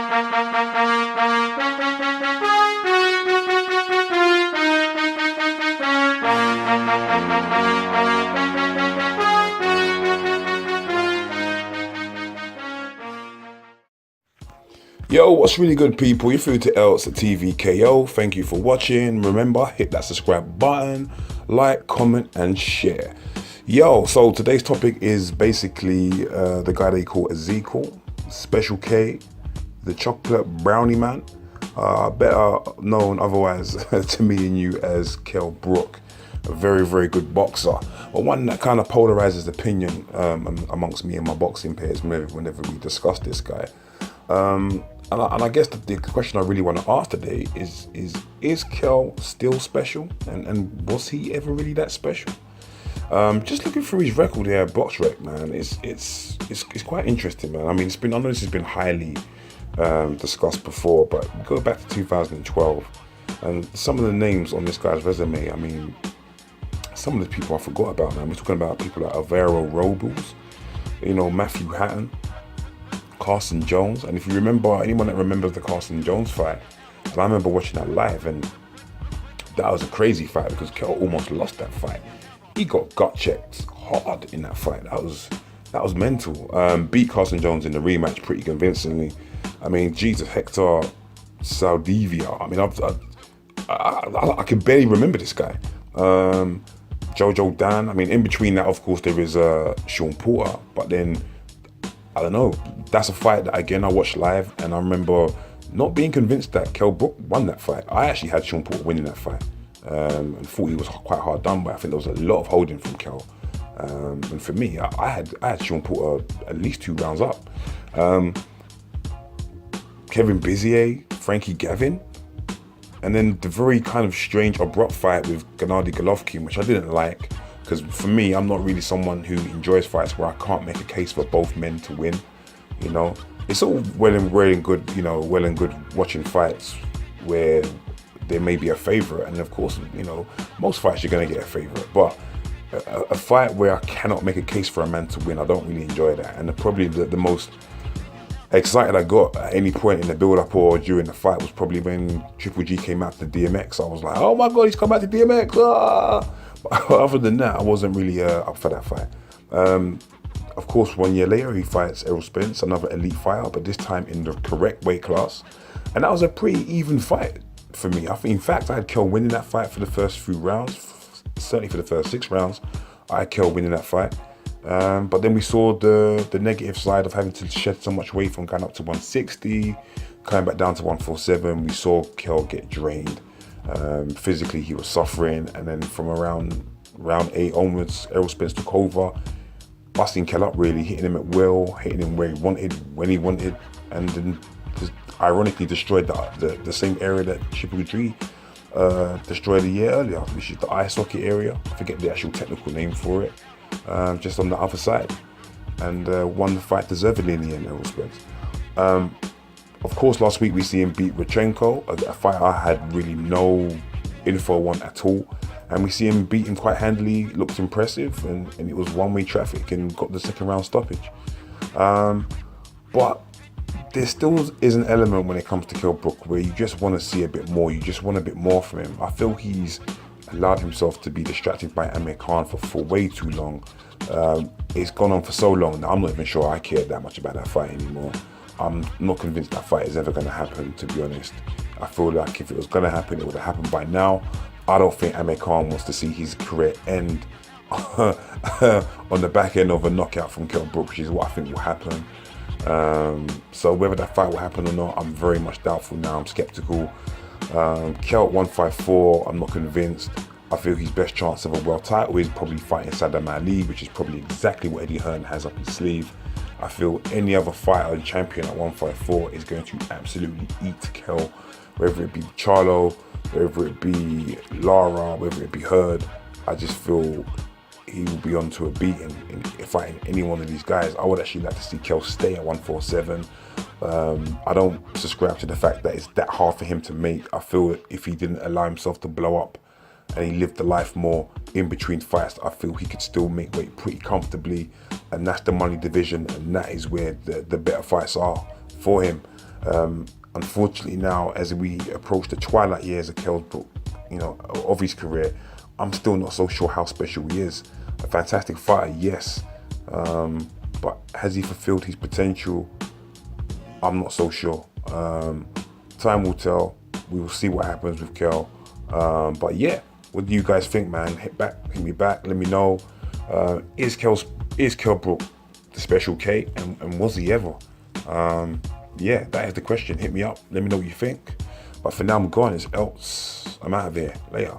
Yo, what's really good, people? You're through to else at TvKO. Thank you for watching. Remember, hit that subscribe button, like, comment, and share. Yo, so today's topic is basically the guy they call Ezekiel, Special K, the chocolate brownie man, better known otherwise to me and you as Kell Brook. A very, very good boxer, but one that kind of polarizes opinion amongst me and my boxing peers whenever we discuss this guy. And I guess the question I really want to ask today is Kell still special? And was he ever really that special? Just looking through his record here, BoxRec, man, it's quite interesting, man. I mean, I know this has been highly discussed before, but go back to 2012, and some of the names on this guy's resume, I mean, some of the people I forgot about, man. We're talking about people like Alvaro Robles, Matthew Hatton, Carson Jones. And if you remember, anyone that remembers the Carson Jones fight, and I remember watching that live, and that was a crazy fight because Kell almost lost that fight. He got gut checked hard in that fight. That was mental. Beat Carson Jones in the rematch pretty convincingly. I mean, Jesus, Hector Saldivia. I mean, I can barely remember this guy. Jojo Dan. I mean, in between that, of course, there is Sean Porter, but then I don't know. That's a fight that, again, I watched live, and I remember not being convinced that Kell Brook won that fight. I actually had Sean Porter winning that fight, and thought he was quite hard done by. I think there was a lot of holding from Kell, and for me, I had Sean Porter at least 2 rounds up. Kevin Bizier, Frankie Gavin, and then the very kind of strange, abrupt fight with Gennady Golovkin, which I didn't like. Because for me, I'm not really someone who enjoys fights where I can't make a case for both men to win. It's all well and good watching fights where there may be a favorite, and of course, most fights you're gonna get a favorite. But a fight where I cannot make a case for a man to win, I don't really enjoy that. And probably the most excited I got at any point in the build-up or during the fight was probably when Triple G came out to DMX. I was like, oh my God, he's come out to DMX! Ah! But other than that, I wasn't really up for that fight. Of course, 1 year later, he fights Errol Spence, another elite fighter, but this time in the correct weight class. And that was a pretty even fight for me. In fact, I had Kell winning that fight for the first few rounds, certainly for the first 6 rounds. I had Kell winning that fight. But then we saw the negative side of having to shed so much weight from going up to 160, coming back down to 147. We saw Kell get drained. Physically, he was suffering, and then from around round 8 onwards, Errol Spence took over, busting Kell up, really hitting him at will, hitting him where he wanted, when he wanted, and then just ironically destroyed the same area that Triple G destroyed a year earlier, which is the eye socket area. I forget the actual technical name for it. Just on the other side, and won the fight deservedly in the end, Errol Spence. Of course, last week we see him beat Rodchenko, a fight I had really no info on at all. And we see him beat him quite handily, looked impressive, and it was one-way traffic and got the 2nd round stoppage. But there still is an element when it comes to Kell Brook where you just want to see a bit more, you just want a bit more from him. I feel he's allowed himself to be distracted by Amir Khan for way too long. It's gone on for so long that I'm not even sure I care that much about that fight anymore. I'm not convinced that fight is ever going to happen, to be honest. I feel like if it was going to happen, it would have happened by now. I don't think Amir Khan wants to see his career end on the back end of a knockout from Kell Brook, which is what I think will happen. So whether that fight will happen or not, I'm very much doubtful now. I'm skeptical. Kell at 154, I'm not convinced. I feel his best chance of a world title is probably fighting Saddam Ali, which is probably exactly what Eddie Hearn has up his sleeve. I feel any other fighter and champion at 154 is going to absolutely eat Kell, whether it be Charlo, whether it be Lara, whether it be Heard. I just feel he will be onto a beating in fighting any one of these guys. I would actually like to see Kell stay at 147. I don't subscribe to the fact that it's that hard for him to make. I feel that if he didn't allow himself to blow up and he lived the life more in between fights, I feel he could still make weight pretty comfortably, and that's the money division, and that is where the better fights are for him. Unfortunately now, as we approach the twilight years of Kell Brook, of his career, I'm still not so sure how special he is. A fantastic fighter, yes, but has he fulfilled his potential? I'm not so sure. Time will tell. We will see what happens with Kell. But yeah, what do you guys think, man? Hit me back. Let me know. Is Kell Brook the special K, and was he ever? Yeah, that is the question. Hit me up. Let me know what you think. But for now, I'm gone. It's else. I'm out of here. Later.